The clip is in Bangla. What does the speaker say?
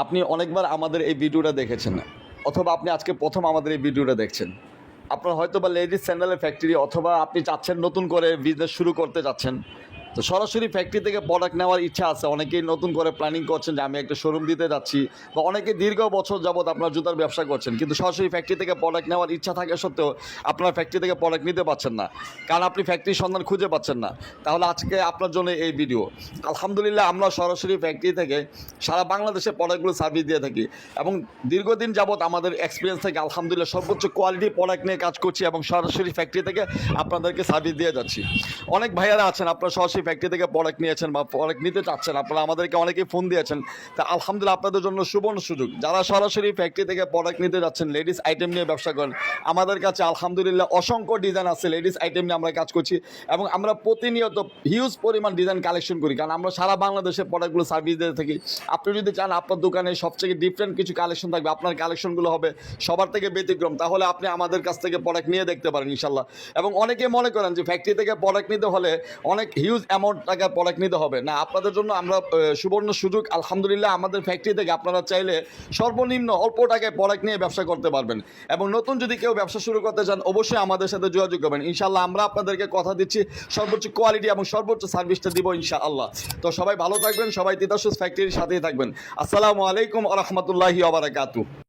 আপনি অনেকবার আমাদের এই ভিডিওটা দেখেছেন, অথবা আপনি আজকে প্রথম আমাদের এই ভিডিওটা দেখছেন। আপনার হয়তো বা লেডিস স্যান্ডেলের ফ্যাক্টরি, অথবা আপনি চাচ্ছেন নতুন করে বিজনেস শুরু করতে চাচ্ছেন, তো সরাসরি ফ্যাক্টরি থেকে প্রোডাক্ট নেওয়ার ইচ্ছা আছে। অনেকেই নতুন করে প্ল্যানিং করছেন যে আমি একটা শোরুম দিতে যাচ্ছি, বা অনেকে দীর্ঘ বছর যাবত আপনার জুতার ব্যবসা করছেন, কিন্তু সরাসরি ফ্যাক্টরি থেকে প্রোডাক্ট নেওয়ার ইচ্ছা থাকা সত্ত্বেও আপনার ফ্যাক্টরি থেকে প্রোডাক্ট নিতে পারছেন না, কারণ আপনি ফ্যাক্টরির সন্ধান খুঁজে পাচ্ছেন না। তাহলে আজকে আপনার জন্য এই ভিডিও। আলহামদুলিল্লাহ, আমরা সরাসরি ফ্যাক্টরি থেকে সারা বাংলাদেশে প্রোডাক্টগুলো সার্ভিস দিয়ে থাকি, এবং দীর্ঘদিন যাবত আমাদের এক্সপিরিয়েন্স থেকে আলহামদুলিল্লাহ সর্বোচ্চ কোয়ালিটি প্রোডাক্ট নিয়ে কাজ করছি, এবং সরাসরি ফ্যাক্টরি থেকে আপনাদেরকে সার্ভিস দিয়ে যাচ্ছি। অনেক ভাইয়ারা আছেন, আপনারা সরাসরি ফ্যাক্টরি থেকে প্রোডাক্ট নিয়েছেন বা প্রোডাক্ট নিতে চাচ্ছেন, আপনারা আমাদেরকে অনেকেই ফোন দিয়েছেন। তা আলহামদুলিল্লাহ, আপনাদের জন্য সুবর্ণ সুযোগ। যারা সরাসরি ফ্যাক্টরি থেকে প্রোডাক্ট নিতে যাচ্ছেন, লেডিস আইটেম নিয়ে ব্যবসা করেন, আমাদের কাছে আলহামদুলিল্লাহ অসংখ্য ডিজাইন আছে। লেডিস আইটেম নিয়ে আমরা কাজ করছি, এবং আমরা প্রতিনিয়ত হিউজ পরিমাণ ডিজাইন কালেকশন করি, কারণ আমরা সারা বাংলাদেশে প্রোডাক্টগুলো সার্ভিস দিয়ে থাকি। আপনি যদি চান আপনার দোকানে সবচেয়ে ডিফারেন্ট কিছু কালেকশন থাকবে, আপনার কালেকশনগুলো হবে সবার থেকে ব্যতিক্রম, তাহলে আপনি আমাদের কাছ থেকে প্রোডাক্ট নিয়ে দেখতে পারেন ইনশাল্লাহ। এবং অনেকে মনে করেন যে ফ্যাক্টরি থেকে প্রোডাক্ট নিতে হলে অনেক হিউজ অ্যামাউন্ট টাকার প্রোডাক্ট নিতে হবে। না, আপনাদের জন্য আমরা সুবর্ণ সুযোগ। আলহামদুলিল্লাহ, আমাদের ফ্যাক্টরি থেকে আপনারা চাইলে সর্বনিম্ন অল্প টাকায় প্রোডাক্ট নিয়ে ব্যবসা করতে পারবেন। এবং নতুন যদি কেউ ব্যবসা শুরু করতে চান, অবশ্যই আমাদের সাথে যোগাযোগ করবেন ইনশাআল্লাহ। আমরা আপনাদেরকে কথা দিচ্ছি সর্বোচ্চ কোয়ালিটি এবং সর্বোচ্চ সার্ভিসটা দিব ইনশাআল্লাহ। তো সবাই ভালো থাকবেন, সবাই তিতাস ফ্যাক্টরির সাথেই থাকবেন। আসসালামু আলাইকুম ওয়া রাহমাতুল্লাহি ওয়া বারাকাতুহু।